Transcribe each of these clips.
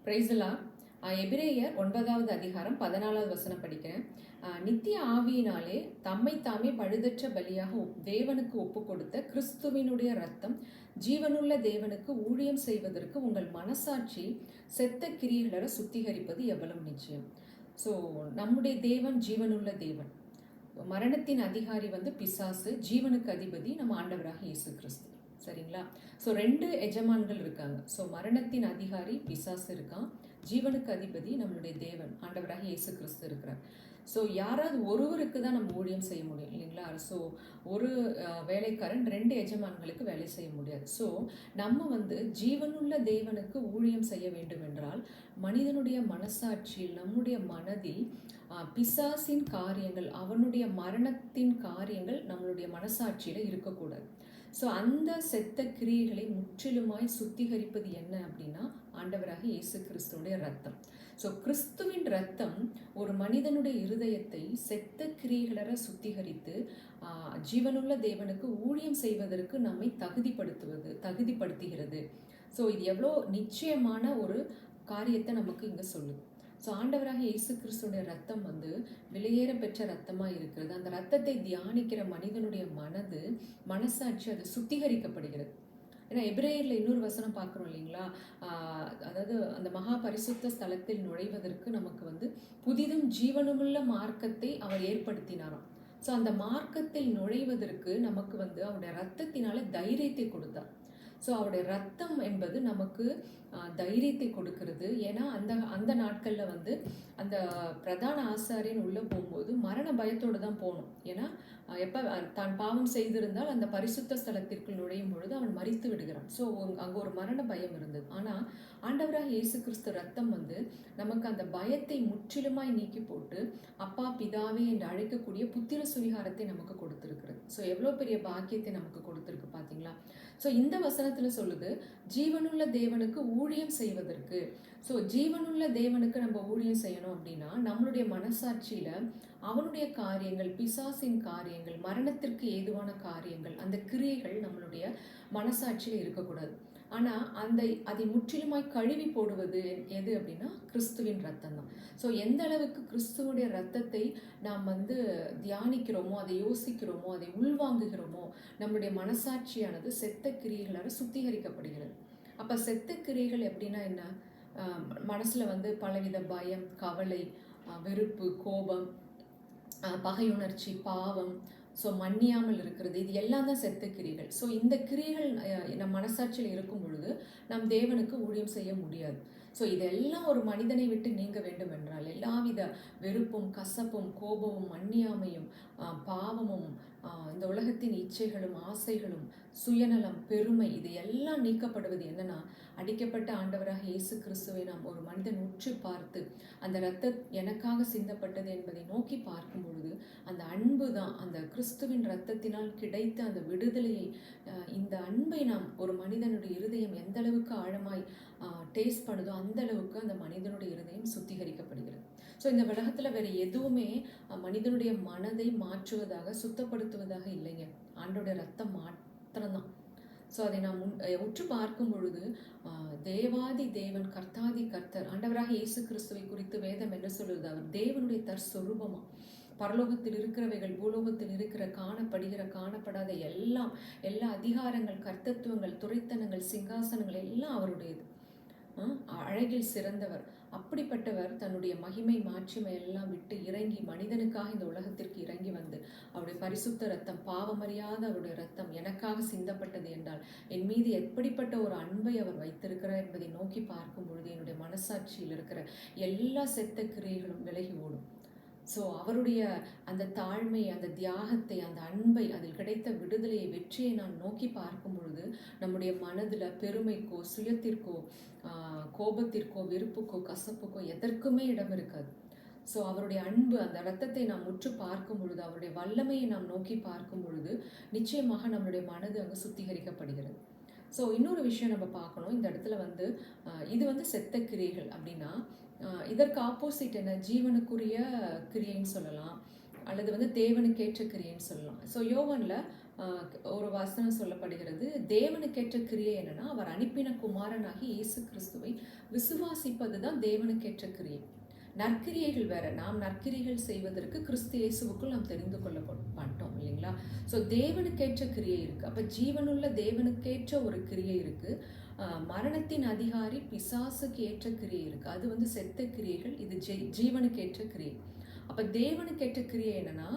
பிரைஸ்லா. எபிரேயர் 9வது அதிகாரம் 14வது வசனம் படிக்கிறேன். நித்திய ஆவியினாலே தம்மை தாமே பழுதற்ற பலியாக தேவனுக்கு ஒப்பு கொடுத்த கிறிஸ்துவினுடைய ரத்தம் ஜீவனுள்ள தேவனுக்கு ஊழியம் செய்வதற்கு உங்கள் மனசாட்சி செத்த கிரியைகளை சுத்திகரிப்பது எவ்வளவு நிச்சயம். ஸோ நம்முடைய தேவன் ஜீவனுள்ள தேவன். மரணத்தின் அதிகாரி பிசாசு, ஜீவனுக்கு அதிபதி நம்ம ஆண்டவராக இயேசு கிறிஸ்து. சரிங்களா? ஸோ 2 எஜமான்கள் இருக்காங்க. ஸோ மரணத்தின் அதிகாரி பிசாசு இருக்கான், ஜீவனுக்கு அதிபதி நம்மளுடைய தேவன் ஆண்டவராக இயேசு கிறிஸ்து இருக்கிறார். ஸோ யாராவது ஒருவருக்கு தான் நம்ம ஊழியம் செய்ய முடியும் இல்லைங்களா? ஸோ ஒரு வேலைக்காரன் 2 எஜமான்களுக்கு வேலை செய்ய முடியாது. ஸோ நம்ம ஜீவனுள்ள தேவனுக்கு ஊழியம் செய்ய வேண்டும் என்றால் மனிதனுடைய மனசாட்சியில், நம்முடைய மனதில் பிசாசின் காரியங்கள், அவனுடைய மரணத்தின் காரியங்கள் நம்மளுடைய மனசாட்சியில் இருக்கக்கூடாது. ஸோ அந்த செத்த கிரியைகளை முற்றிலுமாய் சுத்திகரிப்பது என்ன அப்படின்னா ஆண்டவராக இயேசு கிறிஸ்துடைய ரத்தம். ஸோ கிறிஸ்துவின் ரத்தம் ஒரு மனிதனுடைய இருதயத்தை செத்த கிரியைகளை சுத்திகரித்து ஜீவனுள்ள தேவனுக்கு ஊழியம் செய்வதற்கு நம்மை தகுதிப்படுத்துகிறது. ஸோ இது எவ்வளோ நிச்சயமான ஒரு காரியத்தை நமக்கு இங்கே சொல்லுது. ஸோ ஆண்டவராக இயேசு கிறிஸ்துடைய ரத்தம் விலையேற பெற்ற ரத்தமாக இருக்கிறது. அந்த ரத்தத்தை தியானிக்கிற மனிதனுடைய மனசாட்சி அது சுத்திகரிக்கப்படுகிறது. ஏன்னா எபிரேயரில் இன்னொரு வசனம் பார்க்குறோம் இல்லைங்களா? அதாவது அந்த மகா பரிசுத்த ஸ்தலத்தில் நுழைவதற்கு நமக்கு புதிதும் ஜீவனுமுள்ள மார்க்கத்தை அவர் ஏற்படுத்தினாராம். ஸோ அந்த மார்க்கத்தில் நுழைவதற்கு நமக்கு அவருடைய ரத்தத்தினால தைரியத்தை கொடுத்தார். ஸோ அவருடைய ரத்தம் என்பது நமக்கு தைரியத்தை கொடுக்கிறது. ஏன்னா அந்த நாட்களில் அந்த பிரதான ஆசாரியன் உள்ளே போகும்போது மரண பயத்தோடு தான் போகணும். ஏன்னா எப்போ தான் பாவம் செய்திருந்தால் அந்த பரிசுத்த ஸ்தலத்திற்குள் நுழையும் பொழுது அவன் மரித்து விடுகிறான். ஸோ அங்கே ஒரு மரண பயம் இருந்தது. ஆனால் ஆண்டவராக இயேசு கிறிஸ்து ரத்தம் நமக்கு அந்த பயத்தை முற்றிலுமாய் நீக்கி போட்டு அப்பா பிதாவே என்று அழைக்கக்கூடிய புத்திர சுவிகாரத்தை நமக்கு கொடுத்துருக்கிறது. ஸோ எவ்வளோ பெரிய பாக்கியத்தை நமக்கு கொடுத்துருக்கு பார்த்தீங்களா? ஸோ இந்த வசனத்தில் சொல்லுது ஜீவனுள்ள தேவனுக்கு ஊழியம் செய்வதற்கு. ஸோ ஜீவனுள்ள தேவனுக்கு நம்ம ஊழியம் செய்யணும் அப்படின்னா நம்மளுடைய மனசாட்சியில் அவனுடைய காரியங்கள், பிசாசின் காரியங்கள், மரணத்திற்கு ஏதுவான காரியங்கள், அந்த கிரியைகள் நம்மளுடைய மனசாட்சியில் இருக்கக்கூடாது. ஆனால் அதை முற்றிலுமாய் கழுவி போடுவது எது அப்படின்னா கிறிஸ்துவின் ரத்தம் தான். ஸோ எந்த அளவுக்கு கிறிஸ்துவனுடைய ரத்தத்தை நாம் தியானிக்கிறோமோ, அதை யோசிக்கிறோமோ, அதை உள்வாங்குகிறோமோ, நம்முடைய மனசாட்சியானது செத்த கிரியைகளால் சுத்திகரிக்கப்படுகிறது. அப்போ செத்த கிரியைகள் எப்படின்னா என்ன? மனசில் பலவித பயம், கவலை, வெறுப்பு, கோபம், பகையுணர்ச்சி, பாவம், ஸோ மன்னியாமல் இருக்கிறது, இது எல்லாம் தான் செத்த கிரிகள். ஸோ இந்த கிரிகள் நம் மனசாட்சியில் இருக்கும் பொழுது நம் தேவனுக்கு ஊழியம் செய்ய முடியாது. ஸோ இதெல்லாம் ஒரு மனிதனை விட்டு நீங்க வேண்டும் என்றால் எல்லாவித வெறுப்பும், கசப்பும், கோபமும், மன்னியாமையும், பாவமும், இந்த உலகத்தின் இச்சைகளும், ஆசைகளும், சுயநலம், பெருமை, இது எல்லாம் நீக்கப்படுவது என்னன்னா அடிக்கப்பட்ட ஆண்டவராக இயேசு கிறிஸ்துவை நாம் ஒரு மனிதன் உற்று பார்த்து அந்த இரத்தம் எனக்காக சிந்தப்பட்டது என்பதை நோக்கி பார்க்கும் பொழுது அந்த அன்பு தான், அந்த கிறிஸ்துவின் இரத்தத்தினால் கிடைத்த அந்த விடுதலையை, இந்த அன்பை நாம் ஒரு மனிதனுடைய இருதயம் எந்த அளவுக்கு ஆழமாய் டேஸ்ட் பண்ணுதோ அந்த அளவுக்கு அந்த மனிதனுடைய இருதயம் சுத்திகரிக்கப்படுகிறது. ஸோ இந்த உலகத்தில் வேறு எதுவுமே மனிதனுடைய மனதை மாற்றுவதாக, சுத்தப்படுத்துவதாக இல்லைங்க. ஆண்டோடைய ரத்தம் மாத்திரம்தான். ஸோ அதை நாம் உற்று பார்க்கும் பொழுது தேவாதி தேவன், கர்த்தாதி கர்த்தர், ஆண்டவராக இயேசு கிறிஸ்துவை குறித்து வேதம் என்ன சொல்லுது? அவர் தேவனுடைய தற்சொரூபமா. பரலோகத்தில் இருக்கிறவைகள், பூலோகத்தில் இருக்கிற, காணப்படுகிற, காணப்படாத எல்லா அதிகாரங்கள், கர்த்தத்துவங்கள், துரைத்தனங்கள், சிங்காசனங்கள் எல்லாம் அவருடையது. அழகில் சிறந்தவர். அப்படிப்பட்டவர் தன்னுடைய மகிமை, மாட்சிமை எல்லாம் விட்டு இறங்கி மனிதனுக்காக இந்த உலகத்திற்கு இறங்கி அவருடைய பரிசுத்த ரத்தம், பாவமறியாத அவருடைய ரத்தம் எனக்காக சிந்தப்பட்டது என்றால் என் மீது எப்படிப்பட்ட ஒரு அன்பை அவர் வைத்திருக்கிறார் என்பதை நோக்கி பார்க்கும் பொழுது என்னுடைய மனசாட்சியில் இருக்கிற எல்லா செத்த கிரியைகளும் விலகி ஓடும். ஸோ அவருடைய அந்த தாழ்மை, அந்த தியாகத்தை, அந்த அன்பை, அதில் கிடைத்த விடுதலையை, வெற்றியை நான் நோக்கி பார்க்கும் பொழுது நம்முடைய மனதில் பெருமைக்கோ, சுயத்திற்கோ, கோபத்திற்கோ, வெறுப்புக்கோ, கசப்புக்கோ எதற்குமே இடம் இருக்காது. ஸோ அவருடைய அன்பு, அந்த இரத்தத்தை நாம் உற்று பார்க்கும் பொழுது, அவருடைய வல்லமையை நாம் நோக்கி பார்க்கும் பொழுது நிச்சயமாக நம்மளுடைய மனது அங்கே சுத்திகரிக்கப்படுகிறது. ஸோ இன்னொரு விஷயம் நம்ம பார்க்கணும் இந்த இடத்துல இது செத்த கிரியைகள் அப்படின்னா இதற்கு ஆப்போசிட் என்ன? ஜீவனுக்குரிய கிரியைன்னு சொல்லலாம், அல்லது தேவனுக்கேற்ற கிரியைன்னு சொல்லலாம். ஸோ யோவானில் ஒரு வசனம் சொல்லப்படுகிறது, தேவனுக்கேற்ற கிரியை என்னன்னா அவர் அனுப்பின குமாரனாகி இயேசு கிறிஸ்துவை விசுவாசிப்பது தான் தேவனுக்கேற்ற கிரியை. நற்கிரியைகள் வேற. நாம் நற்கிரியைகள் செய்வதற்கு கிறிஸ்து இயேசுவுக்குள் நாம் தெரிந்து கொள்ள மாட்டோம் இல்லைங்களா? ஸோ தேவனுக்கேற்ற கிரியை இருக்கு. அப்ப ஜீவனுள்ள தேவனுக்கேற்ற ஒரு கிரியை இருக்கு. மரணத்தின் அதிகாரி பிசாசுக்கு ஏற்ற கிரியை இருக்கு. அது வந்து செத்த கிரியைகள். இது ஜீவனுக்கேற்ற கிரியை. அப்ப தேவனுக்கேற்ற கிரியை என்னன்னா,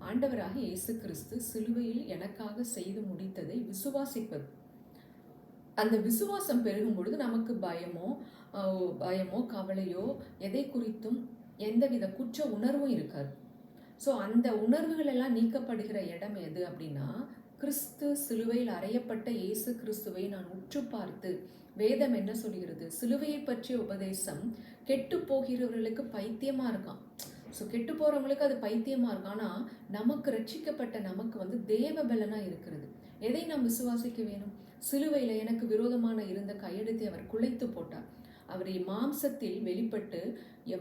ஆண்டவராக இயேசு கிறிஸ்து சிலுவையில் எனக்காக செய்து முடித்ததை விசுவாசிப்பது. அந்த விசுவாசம் பெருகும் பொழுது நமக்கு பயமோ கவலையோ எதை குறித்தும் எந்தவித குற்ற உணர்வும் இருக்காது. ஸோ அந்த உணர்வுகள் எல்லாம் நீக்கப்படுகிற இடம் எது அப்படின்னா, கிறிஸ்து சிலுவையில் அறையப்பட்ட இயேசு கிறிஸ்துவை நான் உற்று பார்த்து, வேதம் என்ன சொல்கிறது, சிலுவையை பற்றிய உபதேசம் கெட்டு போகிறவர்களுக்கு பைத்தியமா இருக்கான். ஸோ கெட்டு போறவங்களுக்கு அது பைத்தியமா இருக்கும். ஆனா நமக்கு ரட்சிக்கப்பட்ட நமக்கு வந்து தேவ பலனா இருக்கிறது. எதை நாம் விசுவாசிக்க வேணும்? சிலுவையில எனக்கு விரோதமான இருந்த கையெழுத்தை அவர் குலைத்து போட்டார். அவர் மாம்சத்தில் வெளிப்பட்டு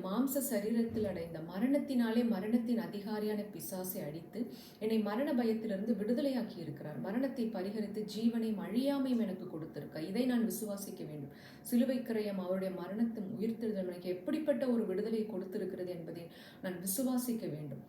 மாம்ச சரீரத்தில் அடைந்த மரணத்தினாலே மரணத்தின் அதிகாரியான பிசாசை அடித்து என்னை மரண பயத்திலிருந்து விடுதலையாக்கி இருக்கிறார். மரணத்தை பரிகரித்து ஜீவனையும் அழியாமையும் எனக்கு கொடுத்திருக்க. இதை நான் விசுவாசிக்க வேண்டும். சிலுவை கிரயம் அவருடைய மரணத்தின் உயிர்த்தெழுதல் எனக்கு எப்படிப்பட்ட ஒரு விடுதலை கொடுத்திருக்கிறது என்பதை நான் விசுவாசிக்க வேண்டும்.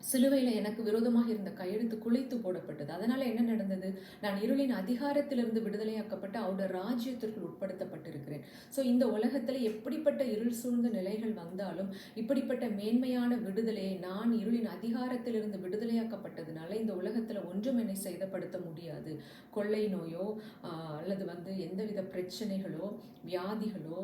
சிலுவையில் எனக்கு விரோதமாக இருந்த கையெழுத்து குலைத்து போடப்பட்டது. அதனால என்ன நடந்தது? நான் இருளின் அதிகாரத்திலிருந்து விடுதலையாக்கப்பட்டு அவருடைய ராஜ்யத்திற்குள் உட்படுத்தப்பட்டிருக்கிறேன். ஸோ இந்த உலகத்தில் எப்படிப்பட்ட இருள் சூழ்ந்த நிலைகள் வந்தாலும் இப்படிப்பட்ட மேன்மையான விடுதலையை நான் இருளின் அதிகாரத்திலிருந்து விடுதலையாக்கப்பட்டதுனால இந்த உலகத்தில் ஒன்றும் என்னை சேதப்படுத்த முடியாது. கொள்ளை நோயோ அல்லது வந்து எந்தவித பிரச்சனைகளோ வியாதிகளோ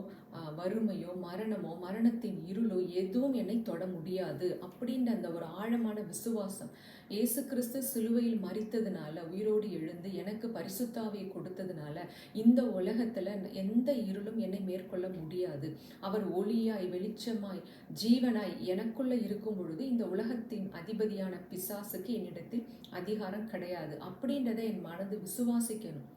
வறுமையோ மரணமோ மரணத்தின் இருளோ எதுவும் என்னை தொட முடியாது அப்படின்ற அந்த ஒரு ஆழமான விசுவாசம். இயேசு கிறிஸ்து சிலுவையில் மரித்ததுனால உயிரோடு எழுந்து எனக்கு பரிசுத்தாவியை கொடுத்ததுனால இந்த உலகத்துல எந்த இருளும் என்னை மேற்கொள்ள முடியாது. அவர் ஒளியாய் வெளிச்சமாய் ஜீவனாய் எனக்குள்ள இருக்கும் பொழுது இந்த உலகத்தின் அதிபதியான பிசாசுக்கு என்னிடத்தில் அதிகாரம் கிடையாது அப்படின்றத என் மனது விசுவாசிக்கணும்.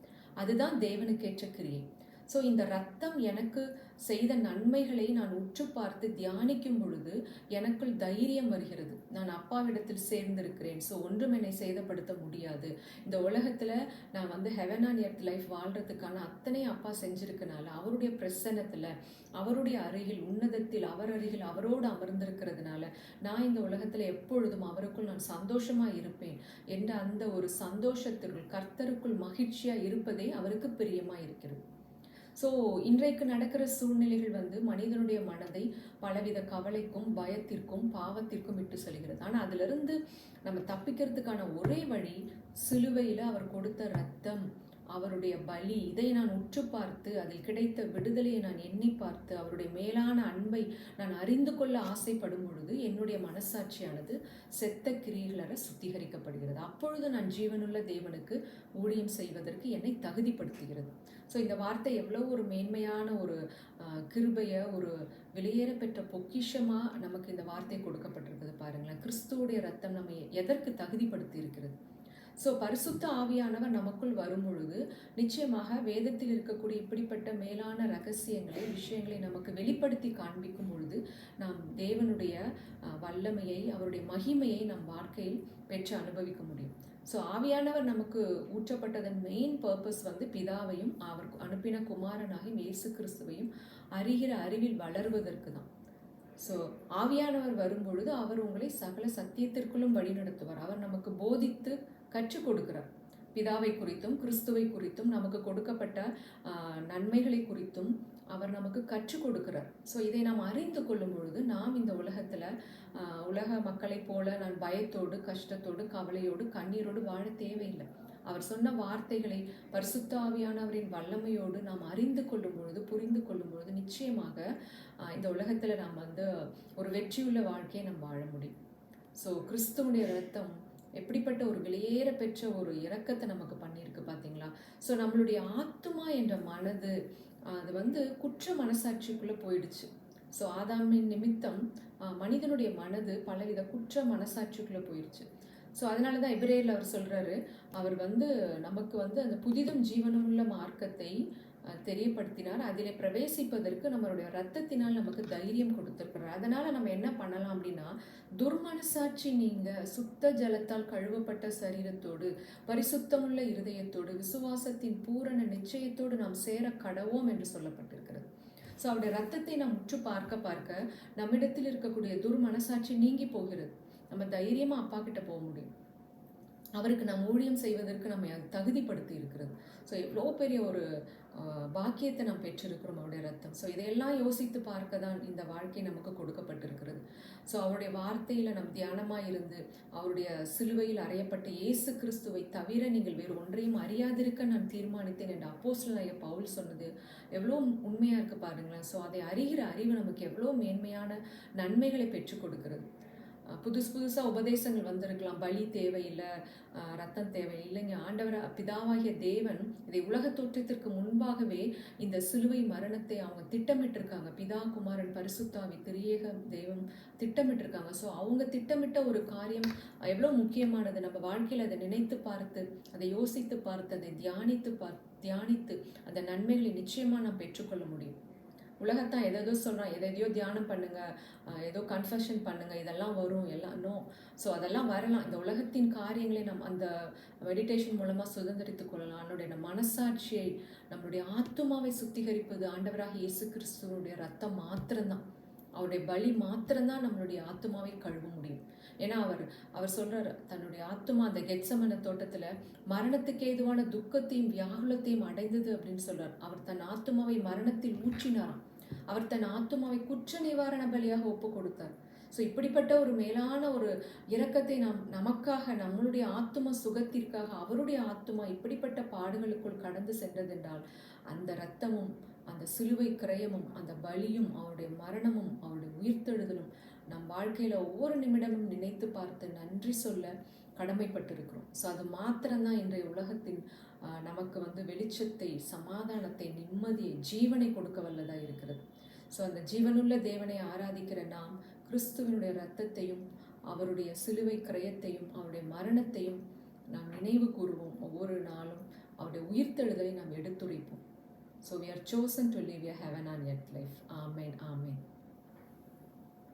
அதுதான் தேவனுக்கேற்ற கிரியை. ஸோ இந்த ரத்தம் எனக்கு செய்த நன்மைகளை நான் உற்று பார்த்து தியானிக்கும் பொழுது எனக்குள் தைரியம் வருகிறது. நான் அப்பாவிடத்தில் சேர்ந்திருக்கிறேன். ஸோ ஒன்றும் என்னை சேதப்படுத்த முடியாது. இந்த உலகத்தில் நான் வந்து ஹெவன் ஆன் எர்த் லைஃப் வாழ்கிறதுக்கான அத்தனை அப்பா செஞ்சிருக்கனால அவருடைய பிரசன்னத்தில் அவருடைய அருகில் உன்னதத்தில் அவர் அருகில் அவரோடு அமர்ந்திருக்கிறதுனால நான் இந்த உலகத்தில் எப்பொழுதும் அவருக்குள் நான் சந்தோஷமாக இருப்பேன் என்ற அந்த ஒரு சந்தோஷத்திற்குள் கர்த்தருக்குள் மகிழ்ச்சியாக இருப்பதே அவருக்கு பிரியமாக இருக்கிறது. ஸோ இன்றைக்கு நடக்கிற சூழ்நிலைகள் வந்து மனிதனுடைய மனதை பலவித கவலைக்கும் பயத்திற்கும் பாவத்திற்கும் விட்டு செல்கிறது. ஆனால் அதிலிருந்து நம்ம தப்பிக்கிறதுக்கான ஒரே வழி சிலுவையில் அவர் கொடுத்த ரத்தம், அவருடைய பலி. இதை நான் உற்று பார்த்து அதில் கிடைத்த விடுதலையை நான் எண்ணி பார்த்து அவருடைய மேலான அன்பை நான் அறிந்து கொள்ள ஆசைப்படும் பொழுது என்னுடைய மனசாட்சியானது செத்த கிரியைகள சுத்திகரிக்கப்படுகிறது. அப்பொழுது நான் ஜீவனுள்ள தேவனுக்கு ஊழியம் செய்வதற்கு என்னை தகுதிப்படுத்துகிறது. ஸோ இந்த வார்த்தை எவ்வளோ ஒரு மேன்மையான ஒரு கிருபையை ஒரு வெளியேற பெற்ற பொக்கிஷமாக நமக்கு இந்த வார்த்தை கொடுக்கப்பட்டிருக்குது பாருங்களேன். கிறிஸ்துவோடைய ரத்தம் நம்ம எதற்கு தகுதிப்படுத்தி இருக்கிறது? ஸோ பரிசுத்த ஆவியானவர் நமக்குள் வரும் பொழுது நிச்சயமாக வேதத்தில் இருக்கக்கூடிய இப்படிப்பட்ட மேலான ரகசியங்களை விஷயங்களை நமக்கு வெளிப்படுத்தி காண்பிக்கும் பொழுது நாம் தேவனுடைய வல்லமையை அவருடைய மகிமையை நம் வாழ்க்கையில் பெற்று அனுபவிக்க முடியும். ஸோ ஆவியானவர் நமக்கு ஊற்றப்பட்டதன் மெயின் பர்பஸ் வந்து பிதாவையும் அவர் அனுப்பின குமாரனாகி இயேசு கிறிஸ்துவையும் அறிகிற அறிவில் வளர்வதற்கு தான். ஸோ ஆவியானவர் வரும்பொழுது அவர் உங்களை சகல சத்தியத்திற்குள்ளும் வழி நடத்துவார். அவர் நமக்கு போதித்து கற்றுக் கொடுக்கிறார். பிதாவை குறித்தும் கிறிஸ்துவை குறித்தும் நமக்கு கொடுக்கப்பட்ட நன்மைகளை குறித்தும் அவர் நமக்கு கற்றுக் கொடுக்கிறார். ஸோ இதை நாம் அறிந்து கொள்ளும் பொழுது நாம் இந்த உலகத்தில் உலக மக்களை போல நான் பயத்தோடு கஷ்டத்தோடு கவலையோடு கண்ணீரோடு வாழ தேவையில்லை. அவர் சொன்ன வார்த்தைகளை பரிசுத்த ஆவியானவரின் வல்லமையோடு நாம் அறிந்து கொள்ளும் பொழுது புரிந்து கொள்ளும் பொழுது நிச்சயமாக இந்த உலகத்தில் நாம் வந்து ஒரு வெற்றியுள்ள வாழ்க்கையை நாம் வாழ முடியும். ஸோ கிறிஸ்துவனுடைய ரத்தம் எப்படிப்பட்ட ஒரு வெளியேற பெற்ற ஒரு இரக்கத்தை நமக்கு பண்ணியிருக்கு பார்த்தீங்களா? ஸோ நம்மளுடைய ஆத்துமா என்ற மனது அது வந்து குற்ற மனசாட்சிக்குள்ளே போயிடுச்சு. ஸோ ஆதாமின் நிமித்தம் மனிதனுடைய மனது பலவித குற்ற மனசாட்சிக்குள்ளே போயிடுச்சு. ஸோ அதனால தான் எபிரேயரில் அவர் சொல்கிறாரு, அவர் வந்து நமக்கு வந்து அந்த புதிதும் ஜீவனமுள்ள மார்க்கத்தை தெரியப்படுத்தினார். அதிலே பிரவேசிப்பதற்கு நம்மளுடைய ரத்தத்தினால் நமக்கு தைரியம் கொடுத்திருக்கிறார். அதனால நம்ம என்ன பண்ணலாம் அப்படின்னா, துர்மனசாட்சி நீங்க சுத்த ஜலத்தால் கழுவப்பட்ட சரீரத்தோடு, பரிசுத்தமுள்ள இருதயத்தோடு, விசுவாசத்தின் பூரண நிச்சயத்தோடு நாம் சேர கடவோம் என்று சொல்லப்பட்டிருக்கிறது. ஸோ அவருடைய ரத்தத்தை நாம் உற்று பார்க்க பார்க்க நம்மிடத்தில் இருக்கக்கூடிய துர்மனசாட்சி நீங்கி போகிறது. நம்ம தைரியமா அப்பா கிட்ட போக முடியும். அவருக்கு நாம் ஊழியம் செய்வதற்கு நம்ம தகுதிப்படுத்தி இருக்கிறது. ஸோ எவ்வளோ பெரிய ஒரு பாக்கியத்தை நாம் பெற்றிருக்கிறோம் அவருடைய ரத்தம். ஸோ இதையெல்லாம் யோசித்து பார்க்க தான் இந்த வாழ்க்கை நமக்கு கொடுக்கப்பட்டிருக்கிறது. ஸோ அவருடைய வார்த்தையில் நம் தியானமாக இருந்து அவருடைய சிலுவையில் அறையப்பட்ட இயேசு கிறிஸ்துவை தவிர நீங்கள் வேறு ஒன்றையும் அறியாதிருக்க நான் தீர்மானித்தேன் என்று அப்போஸ்தலனாகிய பவுல் சொன்னது எவ்வளோ உண்மையாக இருக்குது பாருங்களேன். ஸோ அதை அறிகிற அறிவு நமக்கு எவ்வளோ மேன்மையான நன்மைகளை பெற்றுக் கொடுக்கிறது. புதுசாக உபதேசங்கள் வந்திருக்கலாம், பலி தேவையில்லை, ரத்தம் தேவையில்லைங்க. ஆண்டவர் பிதாவாகிய தேவன் இதை உலக தோற்றத்திற்கு முன்பாகவே இந்த சிலுவை மரணத்தை அவங்க திட்டமிட்டிருக்காங்க. பிதா, குமாரன், பரிசுத்தாவி திரியேக தெய்வம் திட்டமிட்டிருக்காங்க. ஸோ அவங்க திட்டமிட்ட ஒரு காரியம் எவ்வளோ முக்கியமானது. நம்ம வாழ்க்கையில் அதை நினைத்து பார்த்து, அதை யோசித்து பார்த்து, அதை தியானித்து அந்த நன்மைகளை நிச்சயமாக நாம் பெற்றுக்கொள்ள முடியும். உலகத்தான் எதோ சொல்கிறான், எதையோ தியானம் பண்ணுங்கள், ஏதோ கன்ஃபெஷன் பண்ணுங்கள், இதெல்லாம் வரும் எல்லாம். நோ. ஸோ அதெல்லாம் வரலாம். இந்த உலகத்தின் காரியங்களை அந்த மெடிடேஷன் மூலமாக சுதந்திரித்து கொள்ளலாம். நம்மளுடைய மனசாட்சியை, நம்மளுடைய ஆத்துமாவை சுத்திகரிப்பது ஆண்டவராக இயேசு கிறிஸ்துவனுடைய ரத்தம் மாத்திரம்தான். அவருடைய பலி மாத்திரம்தான் நம்மளுடைய ஆத்துமாவை கழுவ முடியும். ஏன்னா அவர் சொல்கிறார், தன்னுடைய ஆத்துமா அந்த கெத்சமன தோட்டத்தில் மரணத்துக்கு ஏதுவான துக்கத்தையும் வியாகுலத்தையும் அடைந்தது அப்படின்னு சொல்கிறார். அவர் தன் ஆத்துமாவை மரணத்தில் ஊற்றினாராம். அவர் தன் ஆத்துமாவை குற்ற நிவாரண பலியாக ஒப்பு கொடுத்தார். ஸோ இப்படிப்பட்ட ஒரு மேலான ஒரு இரக்கத்தை நமக்காக, நம்மளுடைய ஆத்தும சுகத்திற்காக அவருடைய ஆத்துமா இப்படிப்பட்ட பாடுகளுக்குள் கடந்து சென்றதென்றால் அந்த இரத்தமும் அந்த சிலுவை கிரயமும் அந்த பலியும் அவருடைய மரணமும் அவருடைய உயிர்த்தெழுதலும் நம் வாழ்க்கையில் ஒவ்வொரு நிமிடமும் நினைத்து பார்த்து நன்றி சொல்ல கடமைப்பட்டிருக்கிறோம். ஸோ அது மாத்திரம்தான் இன்றைய உலகத்தின் நமக்கு வெளிச்சத்தை, சமாதானத்தை, நிம்மதியை, ஜீவனை கொடுக்க வல்லதாக இருக்கிறது. ஸோ அந்த ஜீவனுள்ள தேவனை ஆராதிக்கிற நாம் கிறிஸ்துவனுடைய இரத்தத்தையும் அவருடைய சிலுவை கிரயத்தையும் அவருடைய மரணத்தையும் நாம் நினைவு கூறுவோம். ஒவ்வொரு நாளும் அவருடைய உயிர்த்தெழுதலை நாம் எடுத்துரைப்போம். So we are chosen to live a heaven on earth life. Amen. Amen.